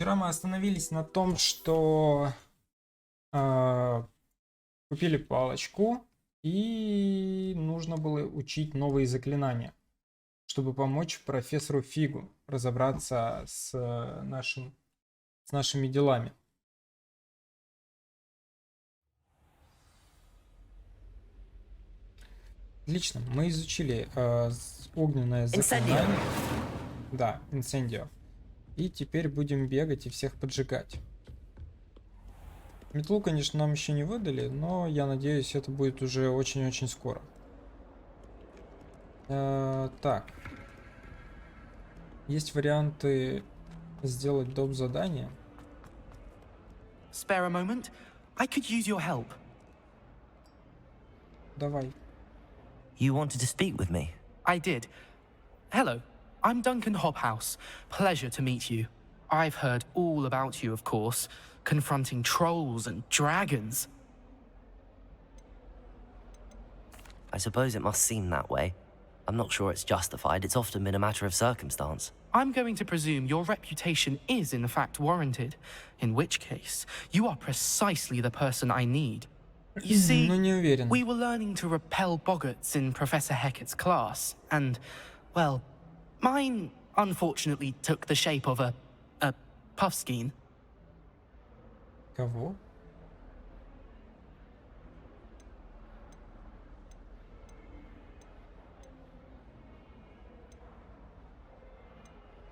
Вчера мы остановились на том, что купили палочку и нужно было учить новые заклинания, чтобы помочь профессору Фигу разобраться с нашими делами. Отлично, мы изучили огненное заклинание. Да, инсендио. И теперь будем бегать и всех поджигать. Метлу, конечно, нам еще не выдали, но я надеюсь, это будет уже очень-очень скоро. Так. Есть варианты сделать доп. Задание. Spare a moment? I could use your help. Давай. You wanted to speak with me? I did. Hello, I'm Duncan Hobhouse. Pleasure to meet you. I've heard all about you, of course, confronting trolls and dragons. I suppose it must seem that way. I'm not sure it's justified. It's often been a matter of circumstance. I'm going to presume your reputation is in fact warranted, in which case you are precisely the person I need. You see, Ну, не уверен. we were learning to repel boggarts in Professor Hecat's class, and, well, mine unfortunately took the shape of a puffskein. Кого?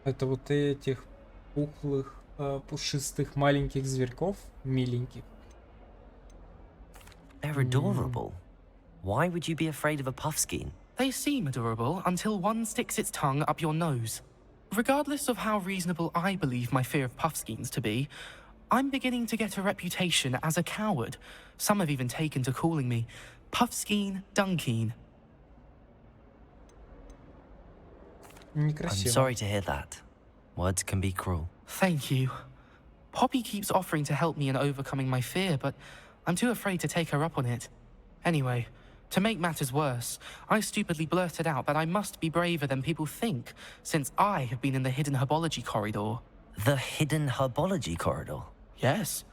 Это вот этих пухлых, пушистых маленьких зверьков, миленьких. They're adorable. Why would you be afraid of a puffskein? They seem adorable until one sticks its tongue up your nose. Regardless of how reasonable I believe my fear of puffskeins to be, I'm beginning to get a reputation as a coward. Some have even taken to calling me Puffskeen Dunkeen. I'm Некрасиво. sorry to hear that. Words can be cruel. Thank you. Poppy keeps offering to help me in overcoming my fear, but I'm too afraid to take her up on it. Anyway, to make matters worse, I stupidly blurted out that I must be braver than people think, since I have been in the hidden herbology corridor. The hidden herbology corridor? Yes.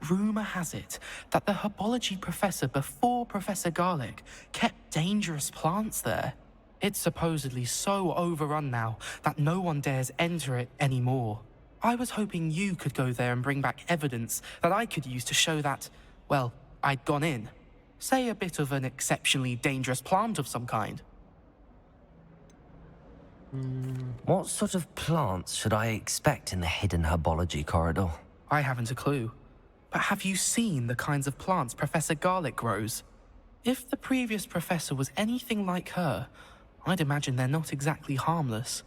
Rumour has it that the herbology professor before Professor Garlic kept dangerous plants there. It's supposedly so overrun now that no one dares enter it anymore. I was hoping you could go there and bring back evidence that I could use to show that, well, I'd gone in. Say a bit of an exceptionally dangerous plant of some kind. What sort of plants should I expect in the hidden herbology corridor? I haven't a clue. But have you seen the kinds of plants Professor Garlic grows? If the previous professor was anything like her, I'd imagine they're not exactly harmless.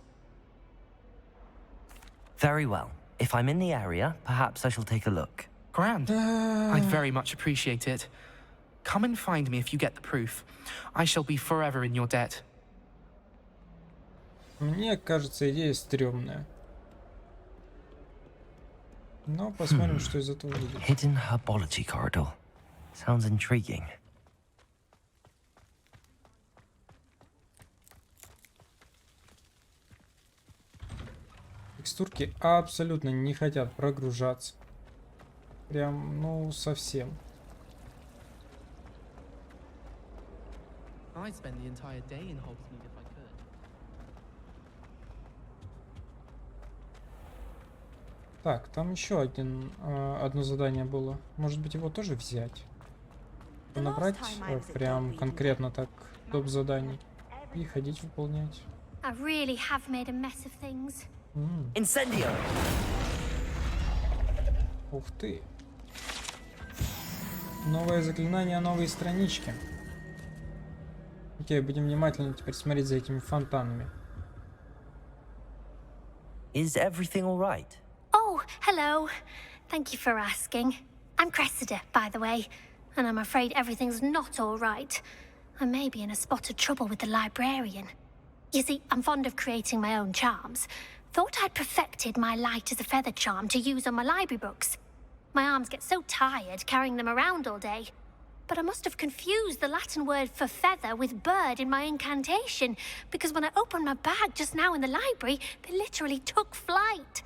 Very well. If I'm in the area, perhaps I shall take a look. Grand. I'd very much appreciate it. Come and find me if you get the proof. I shall be forever in your debt. Мне кажется, идея стрёмная. Но посмотрим, что из этого выйдет. Hidden herbology corridor. Sounds intriguing. Текстурки абсолютно не хотят прогружаться. Прям, ну, совсем. I'd spend the entire day in Hogsmeade if I could. Так, там еще одно задание было. Может быть, его тоже взять? Набрать прям конкретно так топ заданий и ходить выполнять. I really have made a mess of things. Incendio! Ух ты. Новое заклинание, новые странички. Окей, будем внимательно теперь смотреть за этими фонтанами. Is everything all right? Oh, hello. Thank you for asking. I'm Cressida, by the way, and I'm afraid everything's not all right. I may be in a spot of trouble with the librarian. You see, I'm fond of creating my own charms. Thought I'd perfected my light as a feather charm to use on my library books. My arms get so tired carrying them around all day. But I must have confused the Latin word for feather with bird in my incantation, because when I opened my bag just now in the library, they literally took flight.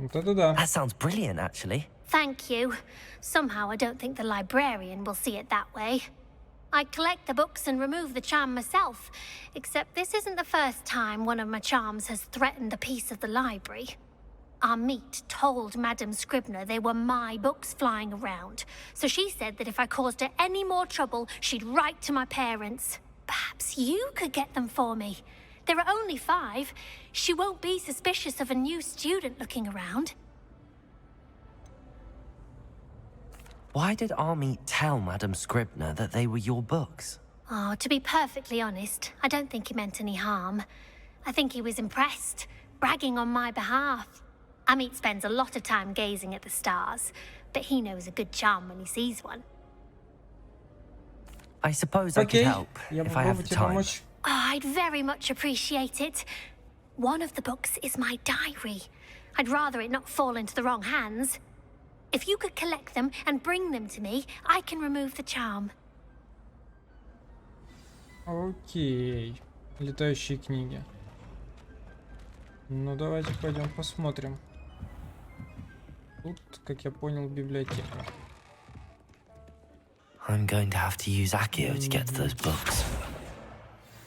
Вот это да. That sounds brilliant, actually. Thank you. Somehow I don't think the librarian will see it that way. I collect the books and remove the charm myself, except this isn't the first time one of my charms has threatened the peace of the library. Our meet told Madame Scribner they were my books flying around, so she said that if I caused her any more trouble, she'd write to my parents. Perhaps you could get them for me. There are only 5. She won't be suspicious of a new student looking around. Why did Army tell Madame Scribner that they were your books? Oh, to be perfectly honest, I don't think he meant any harm. I think he was impressed, bragging on my behalf. Amit spends a lot of time gazing at the stars, but he knows a good charm when he sees one. I suppose I could help if I have the time. Oh, I'd very much appreciate it. One of the books is my diary. I'd rather it not fall into the wrong hands. If you could collect them and bring them to me, I can remove the charm. Окей. Летающие книги. Ну, давайте пойдем посмотрим. Тут, как я понял, библиотека. I'm going to have to use Accio to get to those books.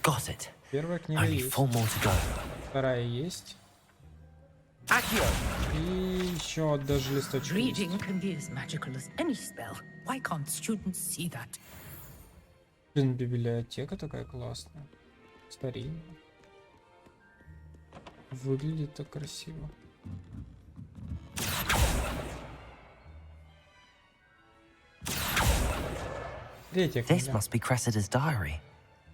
Got it. Первая книга Only есть. 4 more to go. Вторая есть. Accio! И еще даже листочек есть. Reading can be as magical as any spell. Why can't students see that? Блин, библиотека такая классная. Старинная. Выглядит так красиво. Третья This книга. must be Cressida's diary.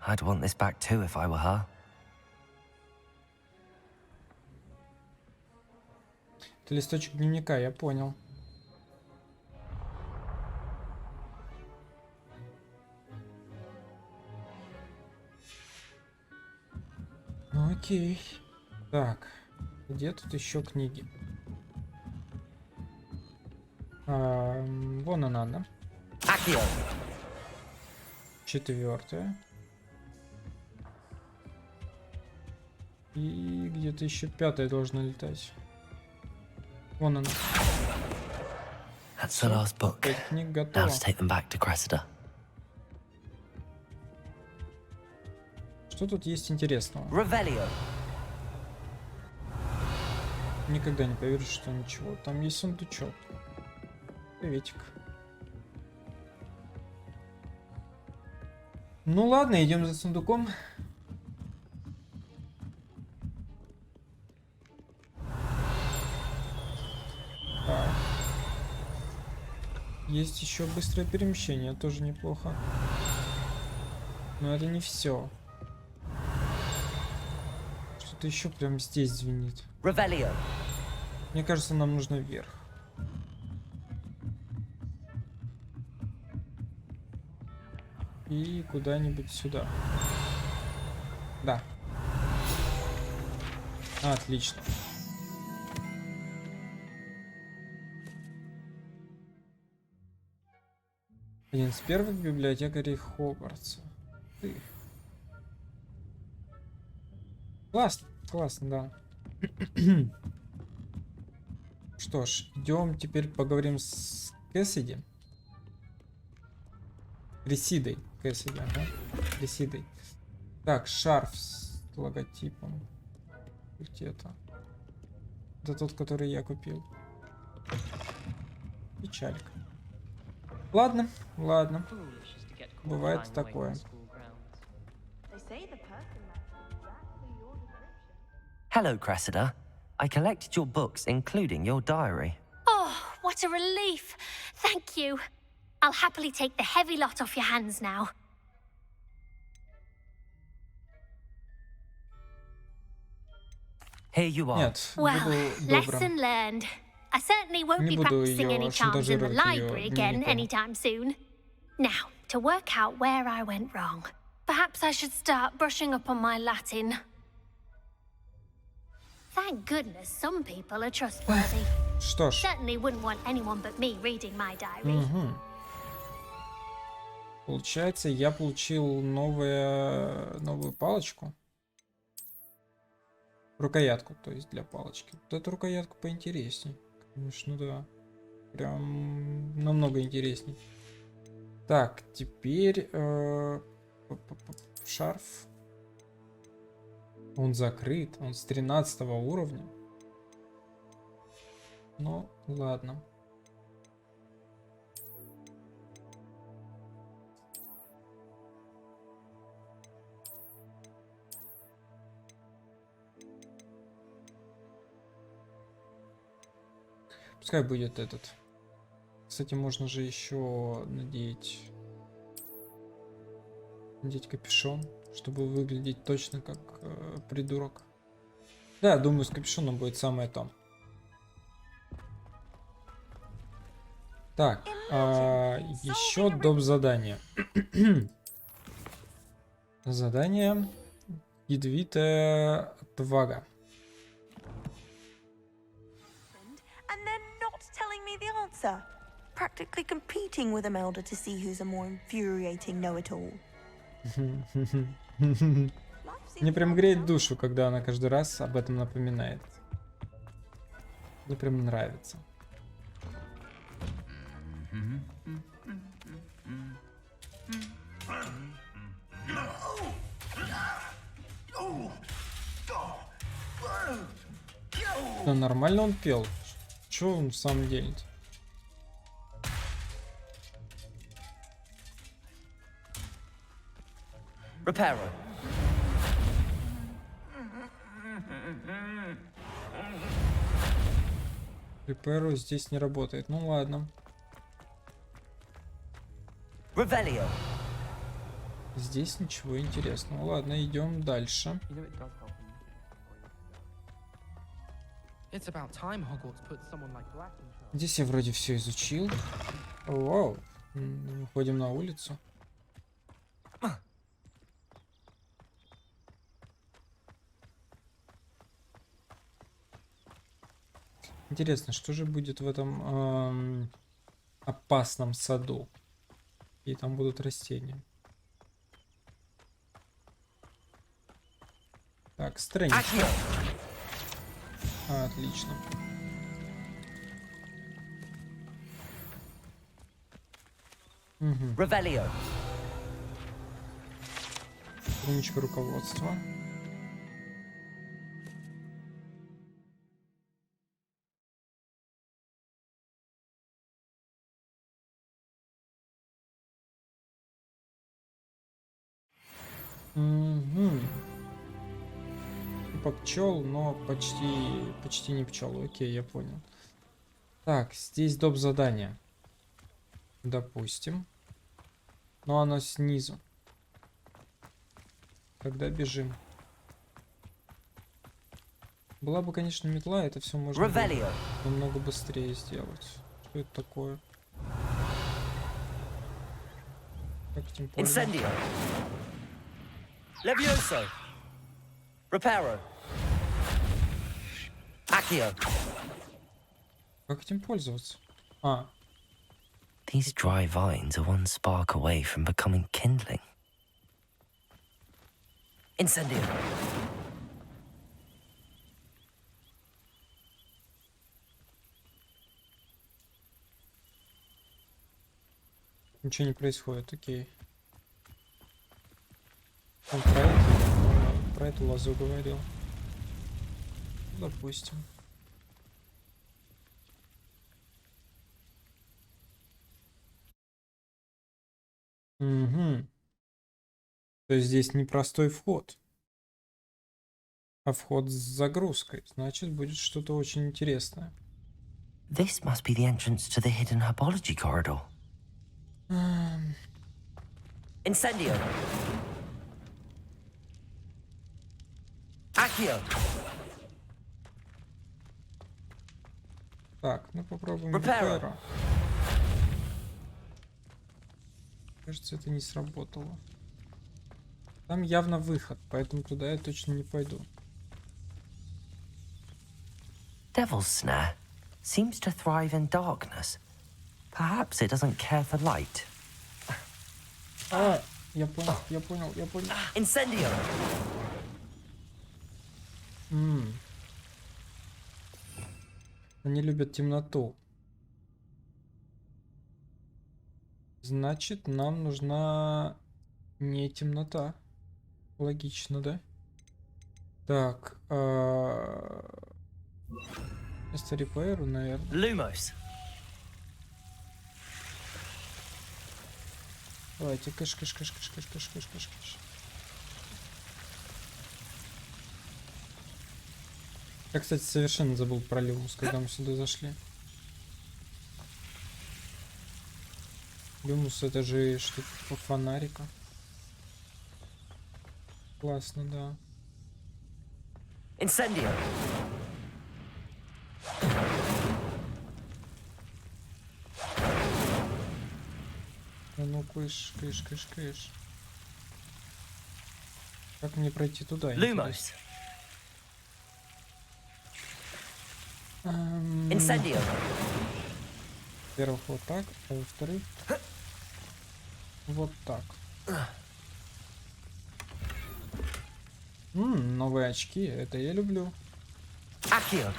I'd want this back too if I were her. Это листочек дневника, я понял. Ну, окей. Так, где тут еще книги? Вон она, да? Accio! 4. И где-то еще 5 должна летать. Вон она. That's the last book. 5 книг Now готово. to take them back to Cressida. Что тут есть интересного? Revelio! Никогда не поверишь, что ничего. Там есть сундучок. Приветик. Ну ладно, идем за сундуком. Так. Есть еще быстрое перемещение, тоже неплохо. Но это не все. Что-то еще прям здесь звенит. Revelio! Мне кажется, нам нужно вверх. И куда-нибудь сюда. Да. Отлично. Один из первых библиотекарей Хогвартса. Ты. Классно, классно, да. Что ж, идем теперь поговорим с Кэссиди. Крисидой. Кэссиди, ага. Крисидой. Так, шарф с логотипом. Где-то. Это тот, который я купил. Печалька. Ладно, ладно. Бывает такое. Hello, Cressida. I collected your books, including your diary. Oh, what a relief. Thank you. I'll happily take the heavy lot off your hands now. Here you are. Нет, Well, буду добрым. lesson learned. I certainly won't Не be буду practicing её any charms in the шантажировать её library again дневником. anytime soon. Now, to work out where I went wrong. Perhaps I should start brushing up on my Latin. Thank goodness some people are trustworthy. Что ж, Certainly wouldn't want anyone but me reading my diary. получается, я получил новую палочку. Рукоятку, то есть для палочки. Вот эту рукоятку поинтересней. Конечно, да. Прям намного интересней. Так, теперь шарф. Он закрыт, он с 13 уровня. Ну, ладно. Пускай будет этот. Кстати, можно же еще надеть капюшон, чтобы выглядеть точно как придурок. Да, думаю, с капюшоном будет самое то. Так, еще доп. Задание. Задание ядовитая отвага. And they're not telling me the answer. Practically competing with Imelda to see who's a more infuriating know-it-all. Мне прям греет душу, когда она каждый раз об этом напоминает. Мне прям нравится. Да нормально он пел. Чё он в самом деле? Reparo. Repair здесь не работает. Ну ладно. Revelio. Здесь ничего интересного. Ладно, идем дальше. It's about time Hogwarts put someone like Black in charge. Здесь я вроде все изучил. Вау. Выходим на улицу. Интересно, что же будет в этом опасном саду? И там будут растения. Так, страница. Отлично. Угу. Revelio. Страничка руководства. Угу. Типа пчел, но почти не пчелы. Окей, я понял. Так, здесь доп. Задание. Допустим. Но оно снизу. Тогда бежим. Была бы, конечно, метла, это все можно было намного быстрее сделать. Что это такое? Как этим пользоваться? Incendio. Levioso. Reparo. Accio. Как этим пользоваться? А, These dry vines are one spark away from becoming kindling. Incendio. ничего не происходит, окей. Он про эту лозу говорил. Допустим. Угу. То есть здесь непростой вход, а вход с загрузкой. Значит, будет что-то очень интересное. This must be the entrance to the hidden herbology corridor. Incendio. Accio. Так, ну попробуем Reparo. Reparo. Кажется, это не сработало. Там явно выход, поэтому туда я точно не пойду. Devil's Snare seems to thrive in darkness. Perhaps it doesn't care for light. Я понял. Incendio. Они любят темноту. Значит, нам нужна не темнота. Логично, да? Так. Вместо репейру, наверное. Lumos. Давайте, кэш. Я, кстати, совершенно забыл про Люмус, когда мы сюда зашли. Люмус — это же что-то типа фонарика. Классно, да. Incendio. Ну, кыш. Как мне пройти туда? Lumos. Интересно? Incendio. Во-первых, вот так, а во-вторых, вот так. Новые очки, это я люблю. Accio.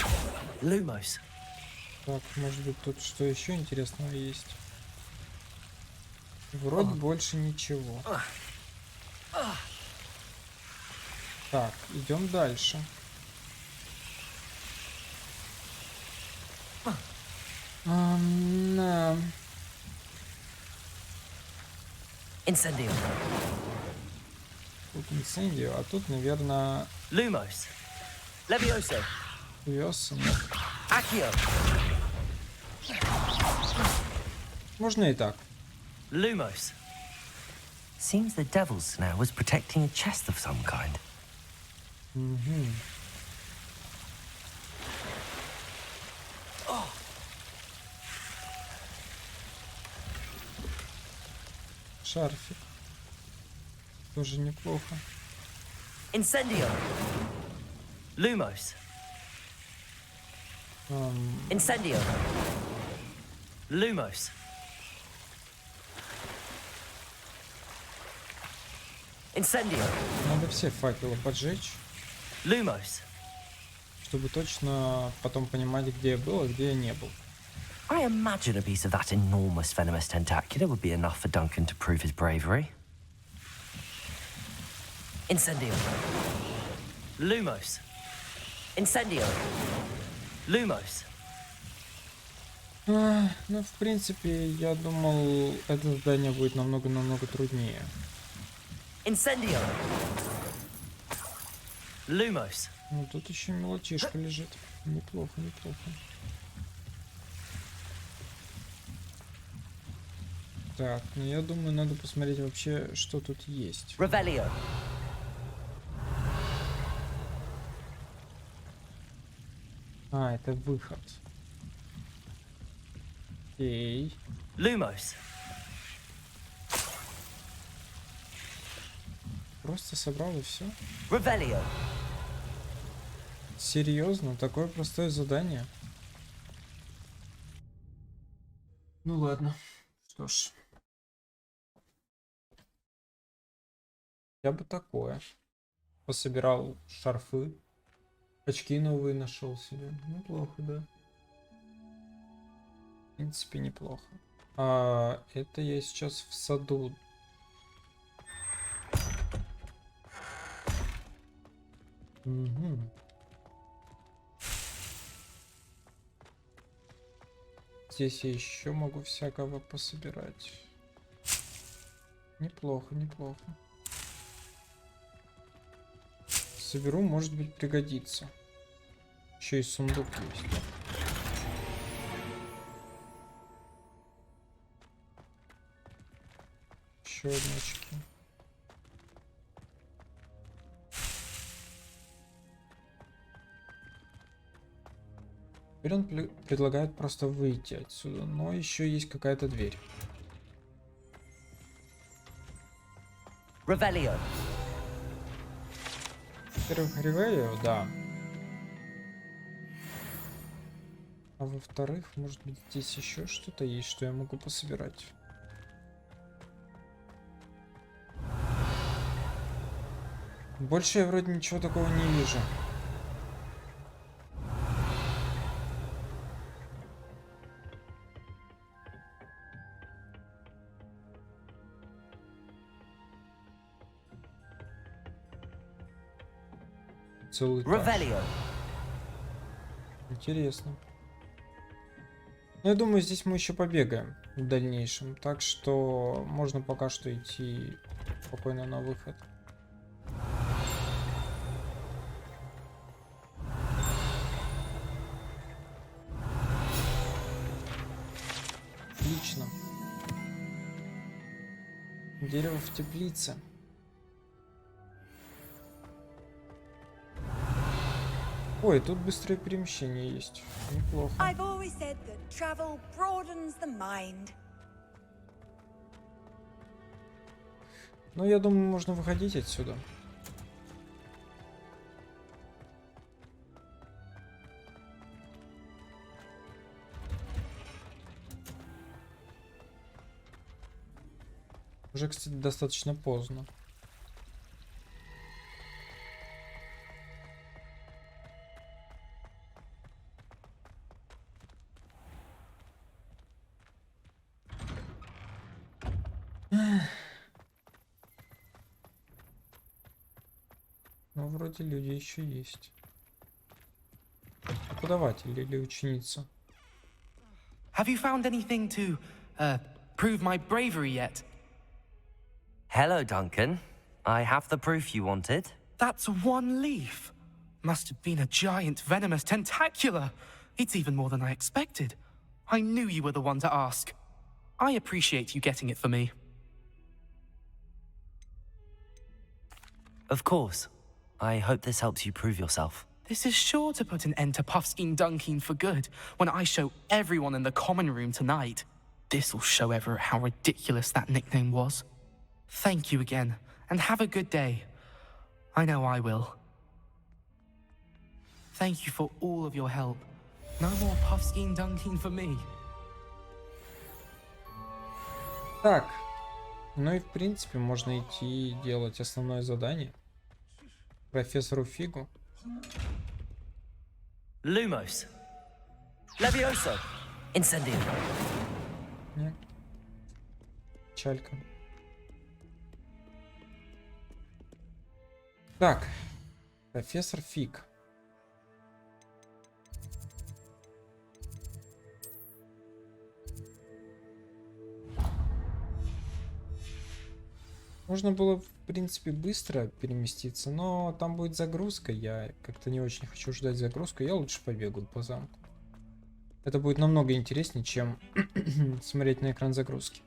Lumos. Так, может быть, тут что еще интересного есть? Вроде больше ничего. Так, идем дальше. Да. Incendio. Тут инцендио, а тут, наверное, Lumos. Levioso. вес. Accio. Можно и так. Lumos. Seems the devil's snare was protecting a chest of some kind. Шарфик. Тоже неплохо. Incendio. Lumos. Incendio. Lumos. Incendio. Надо все факелы поджечь, Lumos. чтобы точно потом понимать, где я был, а где я не был. I imagine a piece of that enormous venomous tentacular would be enough for Duncan to prove his bravery. Incendio. Lumos. Incendio. Lumos. Ну, в принципе, я думал, это задание будет намного труднее. Incendio. Lumos. Ну, тут еще мелочишка лежит. Неплохо. Так, ну я думаю, надо посмотреть вообще, что тут есть. Revelio. А, это выход. Окей. Lumos. Просто собрал и все. Revelio. Серьезно? Такое простое задание? Ну ладно. Что ж. Я бы такое. Пособирал шарфы. Очки новые нашел себе. Неплохо, да. В принципе, неплохо. А это я сейчас в саду. Угу. Здесь я еще могу всякого пособирать. Неплохо. Соберу, может быть, пригодится. Еще и сундук есть. Еще одни очки. Теперь он предлагает просто выйти отсюда, но еще есть какая-то дверь. Revelio. Во-первых, Ревелио, да. А во-вторых, может быть, здесь еще что-то есть, что я могу пособирать. Больше я вроде ничего такого не вижу. целый этаж. Revelio. Интересно. Ну, я думаю, здесь мы еще побегаем в дальнейшем. Так что можно пока что идти спокойно на выход. Отлично. Дерево в теплице. Ой, тут быстрое перемещение есть. Неплохо. I've always said that travel broadens the mind. Ну, я думаю, можно выходить отсюда. Уже, кстати, достаточно поздно. Ну, вроде люди еще есть. Преподаватель или ученица? Have you found anything to, prove my bravery yet? Hello, Duncan. I have the proof you wanted. That's one leaf. Must have been a giant venomous tentacula. It's even more than I expected. I knew you were the one to ask. I appreciate you getting it for me. Of course. I hope this helps you prove yourself. This is sure to put an end to Puffskein Dunkeen for good when I show everyone in the common room tonight. This'll show Everett how ridiculous that nickname was. Thank you again, and have a good day. I know I will. Thank you for all of your help. No more Puffskein Dunkeen for me. Так. Ну и в принципе можно идти и делать основное задание. Профессору Фигу. Lumos. Levioso. Incendio. Нет. Чалька. Так. Профессор Фиг. Можно было, в принципе, быстро переместиться, но там будет загрузка. Я как-то не очень хочу ждать загрузку. Я лучше побегаю по замку. Это будет намного интереснее, чем смотреть на экран загрузки.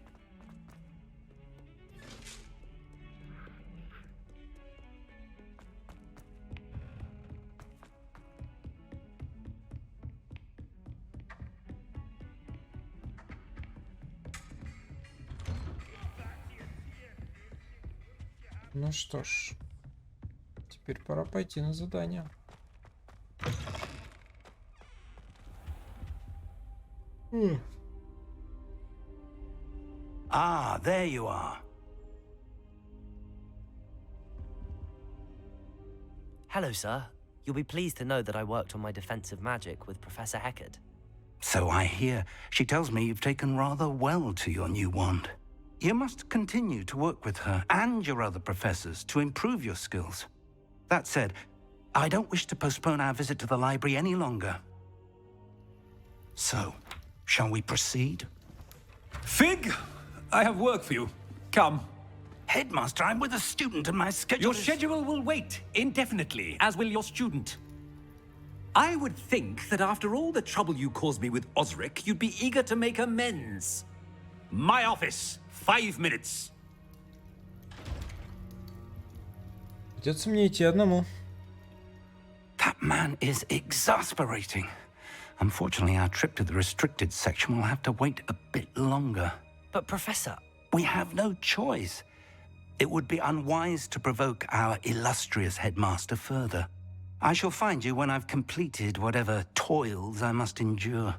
Ну что ж, теперь пора пойти на задание. Ah, there you are. Hello, sir. You'll be pleased to know that I worked on my defensive magic with Professor Heckard. So I hear. She tells me you've taken rather well to your new wand. You must continue to work with her and your other professors to improve your skills. That said, I don't wish to postpone our visit to the library any longer. So, shall we proceed? Fig, I have work for you. Come. Headmaster, I'm with a student and my schedule Your is... schedule will wait indefinitely, as will your student. I would think that after all the trouble you caused me with Osric, you'd be eager to make amends. My office, 5 minutes. Придется мне идти одному. That man is exasperating. Unfortunately, our trip to the restricted section will have to wait a bit longer. But, Professor... We have no choice. It would be unwise to provoke our illustrious headmaster further. I shall find you when I've completed whatever toils I must endure.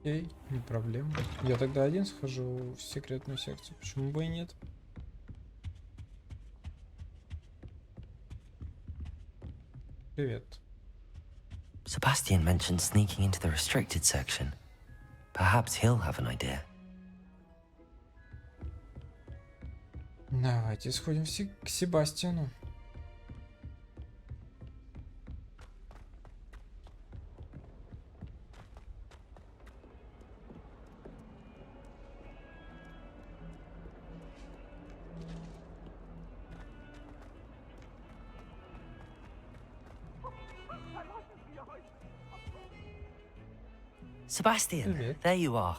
Окей, не проблема. Я тогда один схожу в секретную секцию. Почему бы и нет? Привет. Sebastian mentioned sneaking into the restricted section. Perhaps he'll have an idea. Давайте сходим к Себастьяну. Sebastian, Привет. there you are.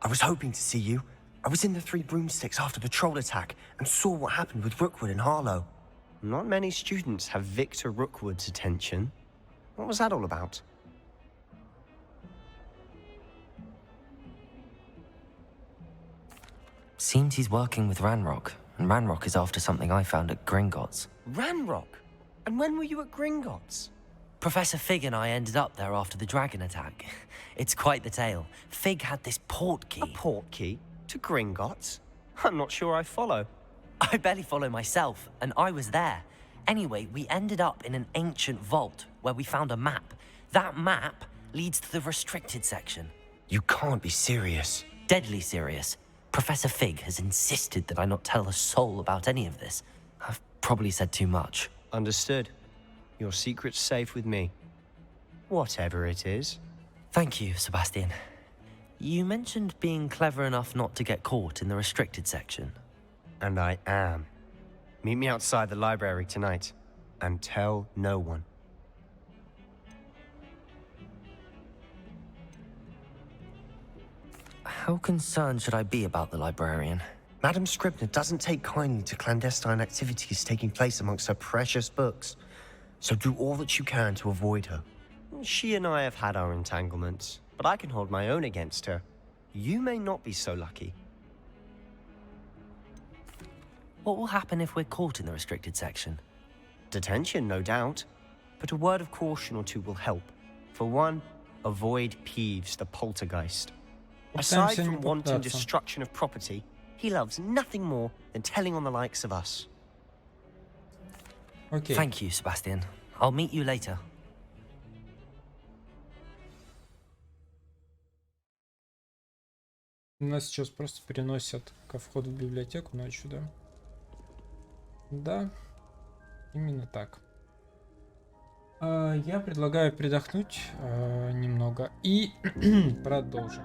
I was hoping to see you. I was in the Three Broomsticks after the troll attack and saw what happened with Rookwood and Harlow. Not many students have Victor Rookwood's attention. What was that all about? Seems he's working with Ranrock, and Ranrock is after something I found at Gringotts. Ranrock? And when were you at Gringotts? Professor Fig and I ended up there after the dragon attack. It's quite the tale. Fig had this port key. A port key? To Gringotts? I'm not sure I follow. I barely follow myself, and I was there. Anyway, we ended up in an ancient vault where we found a map. That map leads to the restricted section. You can't be serious. Deadly serious. Professor Fig has insisted that I not tell a soul about any of this. I've probably said too much. Understood. Your secret's safe with me. Whatever it is. Thank you, Sebastian. You mentioned being clever enough not to get caught in the restricted section. And I am. Meet me outside the library tonight. And tell no one. How concerned should I be about the librarian? Madam Scribner doesn't take kindly to clandestine activities taking place amongst her precious books. So do all that you can to avoid her. She and I have had our entanglements, but I can hold my own against her. You may not be so lucky. What will happen if we're caught in the restricted section? Detention, no doubt. But a word of caution or two will help. For one, avoid Peeves, the poltergeist. Aside Пытаемся не from wanton попадаться. destruction of property, he loves nothing more than telling on the likes of us. Окей. Thank you, Sebastian. I'll meet you later. Нас сейчас просто переносят ко входу в библиотеку ночью, да? Да, именно так. Я предлагаю передохнуть немного и продолжим.